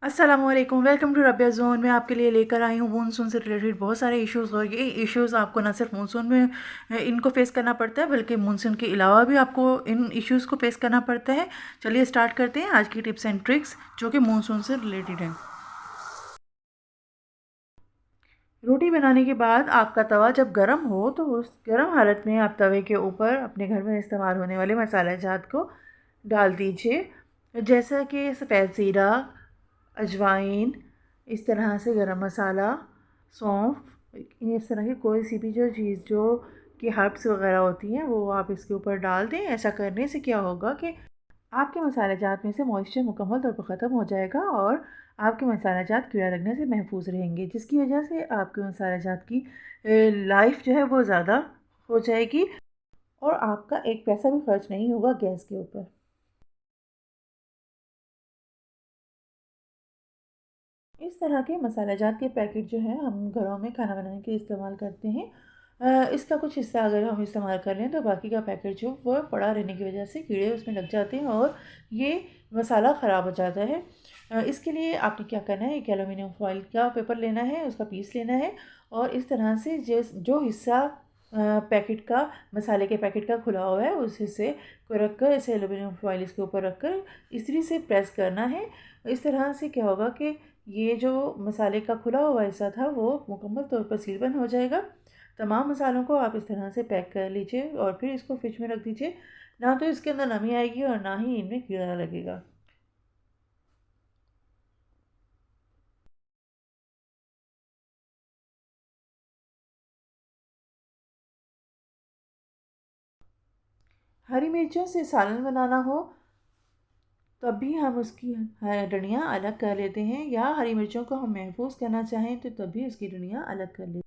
अस्सलामुअलैकुम, welcome to Rabia zone. मैं आपके लिए लेकर आई हूँ मानसून से रिलेटेड बहुत सारे इश्यूज़। और ये इश्यूज़ आपको ना सिर्फ मानसून में इनको फेस करना पड़ता है, बल्कि मानसून के अलावा भी आपको इन इश्यूज़ को फेस करना पड़ता है। चलिए स्टार्ट करते हैं आज की टिप्स एंड ट्रिक्स जो कि मानसून से रिलेटेड है। रोटी बनाने के बाद आपका तवा जब गर्म हो तो उस गर्म हालत में आप तवे के ऊपर अपने घर में इस्तेमाल होने वाले मसाला जात को डाल दीजिए, जैसा कि सफ़ेद ज़ीरा, अजवाइन, इस तरह से गरम मसाला, सौंफ, इस तरह की कोई सी भी जो चीज़ जो कि हर्ब्स वगैरह होती हैं वो आप इसके ऊपर डाल दें। ऐसा करने से क्या होगा कि आपके मसाले जात में से मॉइस्चर मुकम्मल तौर पर ख़त्म हो जाएगा और आपके मसाला जात कीड़ा लगने से महफूज रहेंगे, जिसकी वजह से आपके मसाला जात की लाइफ जो है वो ज़्यादा हो जाएगी और आपका एक पैसा भी खर्च नहीं होगा गैस के ऊपर। इस तरह के मसाला जात के पैकेट जो हैं हम घरों में खाना बनाने के लिए इस्तेमाल करते हैं। इसका कुछ हिस्सा अगर हम इस्तेमाल कर लें तो बाकी का पैकेट जो वो पड़ा रहने की वजह से कीड़े उसमें लग जाते हैं और ये मसाला ख़राब हो जाता है। इसके लिए आपने क्या करना है, एक एलुमिनियम फॉइल का पेपर लेना है, उसका पीस लेना है और इस तरह से जिस जो हिस्सा पैकेट का मसाले के पैकेट का खुला हुआ है उस हिस्से को रखकर इसे एलुमिनियम फॉइल इसके ऊपर रखकर इस्त्री से प्रेस करना है। इस तरह से क्या होगा कि ये जो मसाले का खुला हुआ हिस्सा था वो मुकम्मल तौर पर सीलबंद हो जाएगा। तमाम मसालों को आप इस तरह से पैक कर लीजिए और फिर इसको फ्रिज में रख दीजिए। ना तो इसके अंदर नमी आएगी और ना ही इनमें कीड़ा लगेगा। हरी मिर्चों से सालन बनाना हो तब भी हम उसकी डंडियाँ अलग कर लेते हैं, या हरी मिर्चों को हम महफूज करना चाहें तो तब भी उसकी डंडियाँ अलग कर लेते हैं।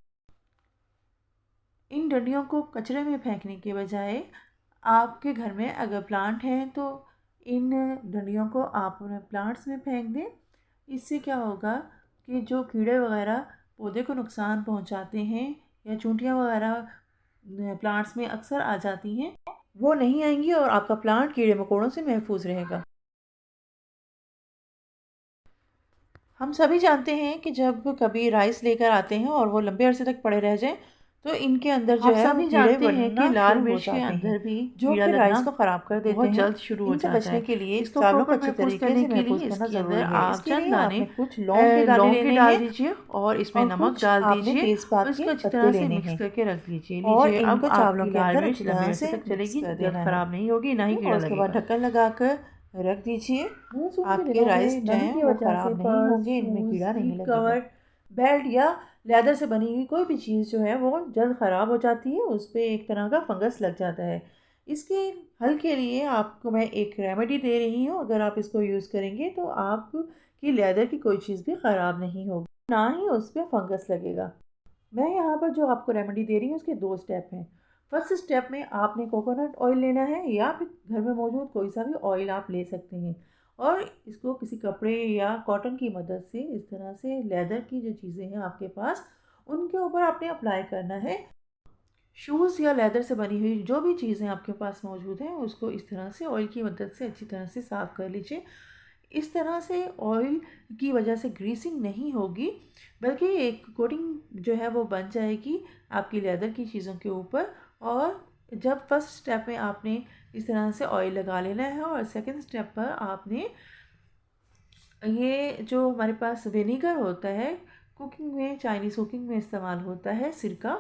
इन डंडियों को कचरे में फेंकने के बजाय आपके घर में अगर प्लांट हैं तो इन डंडियों को आप अपने प्लांट्स में फेंक दें। इससे क्या होगा कि जो कीड़े वगैरह पौधे को नुकसान पहुंचाते हैं या चूंटियां वगैरह प्लांट्स में अक्सर आ जाती हैं, वो नहीं आएंगी और आपका प्लांट कीड़े मकोड़ों से महफूज रहेगा। हम सभी जानते हैं कि जब कभी राइस लेकर आते हैं और वो लंबे अरसे तक पड़े रह जाएं तो इनके अंदर जो आप है वो सभी कीड़े जानते हैं कि बनना लाल शुरू हो मिर्च के जाते हैं, अंदर भी जो कीड़ा कि राइस लगना को ख़राब कर देते बहुत हैं। जल्द शुरू हो इनसे जाता बचने है। के लिए इसको चावलों को प्रॉपर अच्छे महफूज तरीके करने से के लिए महफूज करना इसके अंदर ज़रूरी है। आप इसके चंद लिए दाने आपने कुछ लौंग के दाने लौंग के लेने डाल हैं दीजिए और इसमें और नमक कुछ डाल आपने दीजिए और तेज़पात के इसको अच्छी पत्ते तरह से लेने मिक्स हैं करके रख दीजिए। और लीजिए, अब इनको चावलों आपकी के लाल अंदर मिर्च अच्छी लंबे तरह अरसे से तक मिक्स चलेगी, कर जल्द देना है। ख़राब नहीं होगी, ना ही और कीड़ा उसके बाद लगेगा। ढक्कन लगाकर रख दीजिए। मानसून के आपके दिनों राइस में जो नमी हैं की वो वजह से ख़राब नहीं पर्स, होंगे, इनमें शूज़, कीड़ा नहीं सीट लगेगा। कवर, बेल्ट या लेदर से बनी हुई कोई भी चीज़ जो है वो जल्द ख़राब हो जाती है, उस पे एक तरह का फंगस लग जाता है। इसके हल के लिए आपको मैं एक रेमेडी दे रही हूँ। अगर आप इसको यूज़ करेंगे तो आपकी लेदर की कोई चीज़ भी ख़राब नहीं होगी, ना ही उस पर फंगस लगेगा। मैं यहाँ पर जो आपको रेमेडी दे रही हूँ उसके दो स्टेप हैं। फर्स्ट स्टेप में आपने कोकोनट ऑयल लेना है या फिर घर में मौजूद कोई सा भी ऑयल आप ले सकते हैं और इसको किसी कपड़े या कॉटन की मदद से इस तरह से लेदर की जो चीज़ें हैं आपके पास उनके ऊपर आपने अप्लाई करना है। शूज़ या लेदर से बनी हुई जो भी चीज़ें आपके पास मौजूद हैं उसको इस तरह से ऑयल की मदद से अच्छी तरह से साफ़ कर लीजिए। इस तरह से ऑयल की वजह से ग्रीसिंग नहीं होगी, बल्कि एक कोटिंग जो है वो बन जाएगी आपकी लेदर की चीज़ों के ऊपर। और जब फर्स्ट स्टेप में आपने इस तरह से ऑयल लगा लेना है और सेकंड स्टेप पर आपने ये जो हमारे पास विनेगर होता है, कुकिंग में, चाइनीज़ कुकिंग में इस्तेमाल होता है, सिरका,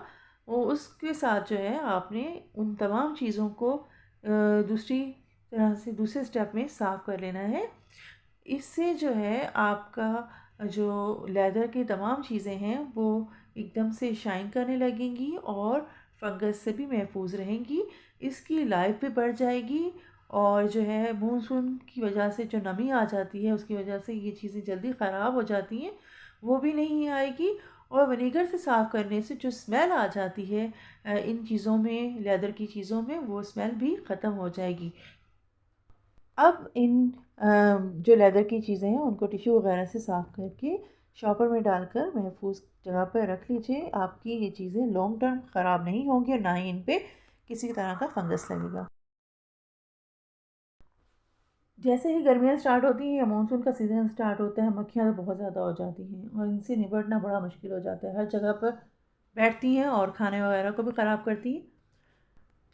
वो उसके साथ जो है आपने उन तमाम चीज़ों को दूसरी तरह से दूसरे स्टेप में साफ़ कर लेना है। इससे जो है आपका जो लेदर की तमाम चीज़ें हैं वो एकदम से शाइन करने लगेंगी और फंगस से भी महफूज रहेंगी। इसकी लाइफ भी बढ़ जाएगी और जो है मानसून की वजह से जो नमी आ जाती है उसकी वजह से ये चीज़ें जल्दी ख़राब हो जाती हैं, वो भी नहीं आएगी। और विनेगर से साफ़ करने से जो स्मेल आ जाती है इन चीज़ों में, लेदर की चीज़ों में, वो स्मेल भी ख़त्म हो जाएगी। अब इन जो लेदर की चीज़ें हैं उनको टिश्यू वगैरह से साफ़ करके शॉपर में डालकर महफूज जगह पर रख लीजिए। आपकी ये चीज़ें लॉन्ग टर्म ख़राब नहीं होंगी और ना ही इन पे किसी तरह का फंगस लगेगा। जैसे ही गर्मियाँ स्टार्ट होती हैं या मानसून का सीज़न स्टार्ट होता है, मक्खियाँ तो बहुत ज़्यादा हो जाती हैं और इनसे निपटना बड़ा मुश्किल हो जाता है। हर जगह पर बैठती हैं और खाने वगैरह को भी ख़राब करती हैं।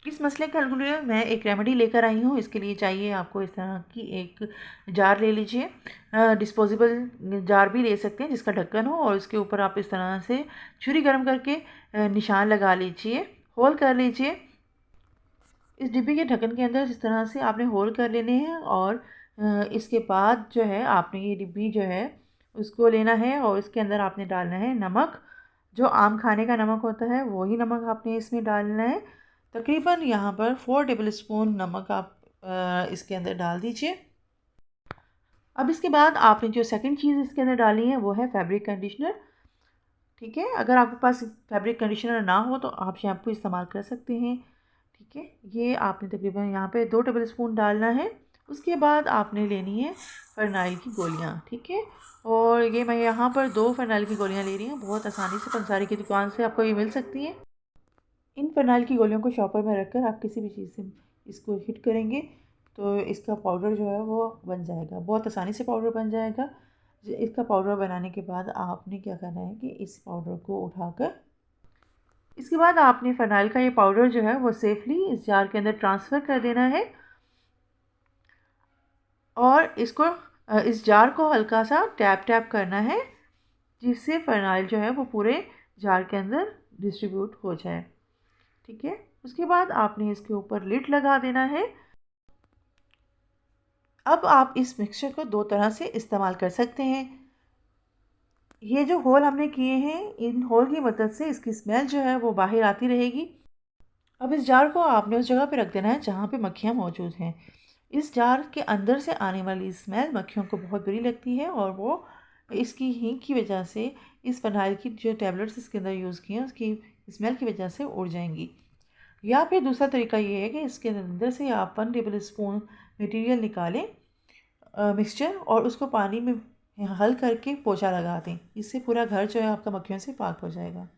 इस मसले के हल के लिए मैं एक रेमेडी लेकर आई हूँ। इसके लिए चाहिए आपको इस तरह की एक जार ले लीजिए। डिस्पोजेबल जार भी ले सकते हैं जिसका ढक्कन हो, और उसके ऊपर आप इस तरह से छुरी गर्म करके निशान लगा लीजिए, होल कर लीजिए। इस डिब्बे के ढक्कन के अंदर इस तरह से आपने होल कर लेने हैं, और इसके बाद जो है आपने ये डिब्बी जो है उसको लेना है और इसके अंदर आपने डालना है नमक। जो आम खाने का नमक होता है वही नमक आपने इसमें डालना है। तकरीबन यहाँ पर 4 टेबल स्पून नमक आप इसके अंदर डाल दीजिए। अब इसके बाद आपने जो सेकंड चीज़ इसके अंदर डाली है वो है फैब्रिक कंडीशनर। ठीक है, अगर आपके पास फैब्रिक कंडीशनर ना हो तो आप शैम्पू इस्तेमाल कर सकते हैं। ठीक है, ये आपने तकरीबन यहाँ पे 2 टेबल स्पून डालना है। उसके बाद आपने लेनी है फ़िनाइल की गोलियाँ। ठीक है, और ये मैं यहाँ पर 2 फ़िनाइल की गोलियाँ ले रही हूँ। बहुत आसानी से पंसारी की दुकान से आपको ये मिल सकती हैं। इन फ़िनाइल की गोलियों को शॉपर में रखकर आप किसी भी चीज़ से इसको हिट करेंगे तो इसका पाउडर जो है वो बन जाएगा। बहुत आसानी से पाउडर बन जाएगा। इसका पाउडर बनाने के बाद आपने क्या करना है कि इस पाउडर को उठाकर इसके बाद आपने फ़िनाइल का ये पाउडर जो है वो सेफली इस जार के अंदर ट्रांसफ़र कर देना है, और इसको इस जार को हल्का सा टैप टैप करना है जिससे फ़िनाइल जो है वो पूरे जार के अंदर डिस्ट्रीब्यूट हो जाए। ठीक है, उसके बाद आपने इसके ऊपर लिड लगा देना है। अब आप इस मिक्सचर को 2 तरह से इस्तेमाल कर सकते हैं। ये जो होल हमने किए हैं, इन होल की मदद से इसकी स्मेल जो है वो बाहर आती रहेगी। अब इस जार को आपने उस जगह पे रख देना है जहाँ पे मक्खियाँ मौजूद हैं। इस जार के अंदर से आने वाली स्मेल मक्खियों को बहुत बुरी लगती है, और वो इसकी हींग की वजह से इस फ़िनाइल की जो टैबलेट्स इसके अंदर यूज़ किए हैं उसकी स्मेल की वजह से उड़ जाएंगी। या फिर दूसरा तरीका ये है कि इसके अंदर से आप 1 टेबल स्पून मटीरियल निकालें, मिक्सचर, और उसको पानी में हल करके पोछा लगा दें। इससे पूरा घर जो है आपका मक्खियों से पाक हो जाएगा।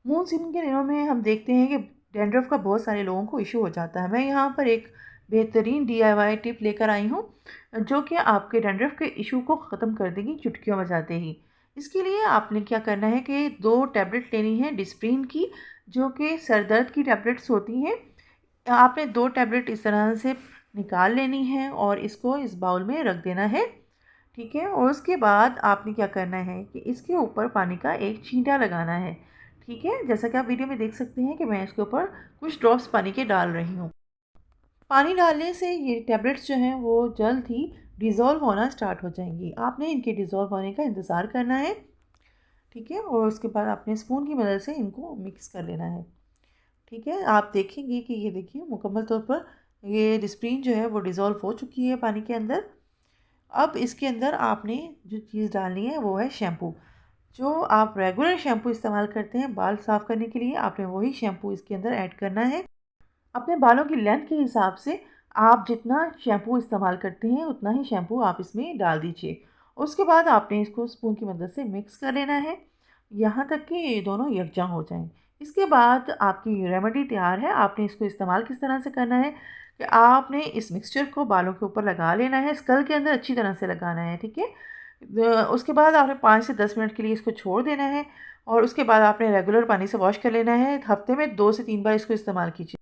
मानसून के दिनों में हम देखते हैं कि डैंड्रफ का बहुत सारे लोगों को इशू हो जाता है। मैं यहाँ पर एक बेहतरीन DIY टिप लेकर आई हूँ जो कि आपके डैंड्रफ के इशू को ख़त्म कर देगी चुटकियों बजाते ही। इसके लिए आपने क्या करना है कि 2 टैबलेट लेनी है डिस्प्रिन की, जो कि सर दर्द की टैबलेट्स होती हैं। आपने 2 टैबलेट इस तरह से निकाल लेनी है और इसको इस बाउल में रख देना है। ठीक है, और उसके बाद आपने क्या करना है कि इसके ऊपर पानी का एक छींटा लगाना है। ठीक है, जैसा कि आप वीडियो में देख सकते हैं कि मैं इसके ऊपर कुछ ड्रॉप्स पानी के डाल रही हूँ। पानी डालने से ये टैबलेट्स जो हैं वो जल्द ही डिज़ोल्व होना स्टार्ट हो जाएंगी। आपने इनके डिज़ोल्व होने का इंतज़ार करना है। ठीक है, और उसके बाद आपने स्पून की मदद से इनको मिक्स कर लेना है। ठीक है, आप देखेंगे कि ये देखिए मुकम्मल तौर पर ये डिस्प्रिन जो है वो डिज़ोल्व हो चुकी है पानी के अंदर। अब इसके अंदर आपने जो चीज़ डालनी है वो है शैम्पू। जो आप रेगुलर शैम्पू इस्तेमाल करते हैं बाल साफ़ करने के लिए, आपने वही शैम्पू इसके अंदर ऐड करना है। अपने बालों की लेंथ के हिसाब से आप जितना शैम्पू इस्तेमाल करते हैं उतना ही शैम्पू आप इसमें डाल दीजिए। उसके बाद आपने इसको स्पून की मदद से मिक्स कर लेना है यहाँ तक कि ये दोनों यकजा हो जाएं। इसके बाद आपकी रेमेडी तैयार है। आपने इसको इस्तेमाल किस तरह से करना है कि आपने इस मिक्सचर को बालों के ऊपर लगा लेना है, स्कल के अंदर अच्छी तरह से लगाना है। ठीक है, उसके बाद आपने 5 से 10 मिनट के लिए इसको छोड़ देना है, और उसके बाद आपने रेगुलर पानी से वॉश कर लेना है। हफ्ते में 2 से 3 बार इसको इस्तेमाल कीजिए।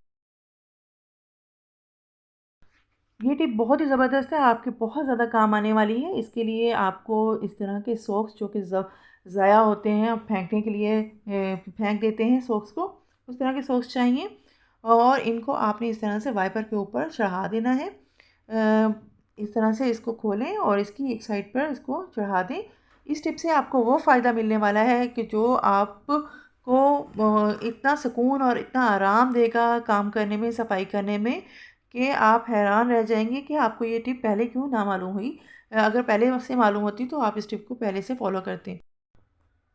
ये टिप बहुत ही ज़बरदस्त है, आपके बहुत ज़्यादा काम आने वाली है। इसके लिए आपको इस तरह के सॉक्स जो कि ज़ाया होते हैं, आप फेंकने के लिए फेंक देते हैं सॉक्स को, उस तरह के सॉक्स चाहिए, और इनको आपने इस तरह से वाइपर के ऊपर चढ़ा देना है। इस तरह से इसको खोलें और इसकी एक साइड पर इसको चढ़ा दें। इस टिप से आपको वो फ़ायदा मिलने वाला है कि जो आपको इतना सुकून और इतना आराम देगा काम करने में, सफाई करने में, कि आप हैरान रह जाएंगे कि आपको ये टिप पहले क्यों ना मालूम हुई। अगर पहले से मालूम होती तो आप इस टिप को पहले से फॉलो करते।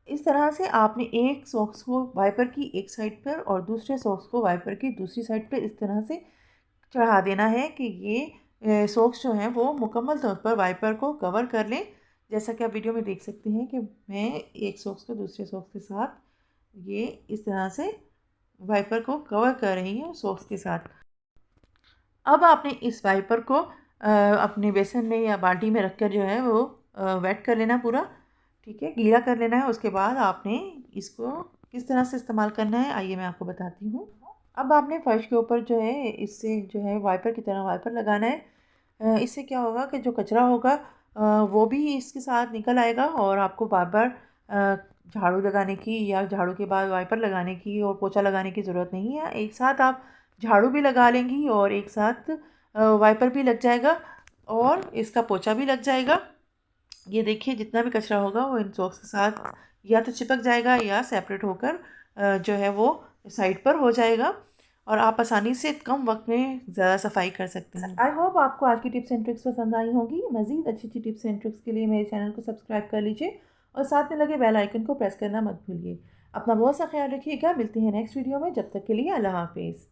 इस तरह से आपने एक सॉक्स को वाइपर की एक साइड पर और दूसरे सॉक्स को वाइपर की दूसरी साइड पर इस तरह से चढ़ा देना है कि ये सॉक्स जो हैं वो मुकम्मल तौर पर वाइपर को कवर कर लें। जैसा कि आप वीडियो में देख सकते हैं कि मैं एक सॉक्स को दूसरे सॉक्स के साथ ये इस तरह से वाइपर को कवर कर रही हूँ सॉक्स के साथ। अब आपने इस वाइपर को अपने बेसन में या बाल्टी में रख कर जो है वो वेट कर लेना पूरा, ठीक है, गीला कर लेना है। उसके बाद आपने इसको किस तरह से इस्तेमाल करना है आइए मैं आपको बताती हूँ। अब आपने फर्श के ऊपर जो है इससे जो है वाइपर की तरह वाइपर लगाना है। इससे क्या होगा कि जो कचरा होगा वो भी इसके साथ निकल आएगा और आपको बार बार झाड़ू लगाने की या झाड़ू के बाद वाइपर लगाने की और पोछा लगाने की ज़रूरत नहीं है। एक साथ आप झाड़ू भी लगा लेंगी और एक साथ वाइपर भी लग जाएगा और इसका पोछा भी लग जाएगा। ये देखिए जितना भी कचरा होगा वो इन सॉक्स के साथ या तो चिपक जाएगा या सेपरेट होकर जो है वो साइड पर हो जाएगा और आप आसानी से कम वक्त में ज़्यादा सफाई कर सकते हैं। आई होप आपको आज की टिप्स एंड ट्रिक्स पसंद आई होंगी। मज़ीद अच्छी अच्छी टिप्स एंड ट्रिक्स के लिए मेरे चैनल को सब्सक्राइब कर लीजिए और साथ में लगे बेल आइकन को प्रेस करना मत भूलिए। अपना बहुत सा ख्याल रखिएगा। मिलते हैं नेक्स्ट वीडियो में। जब तक के लिए अल्लाह हाफिज़।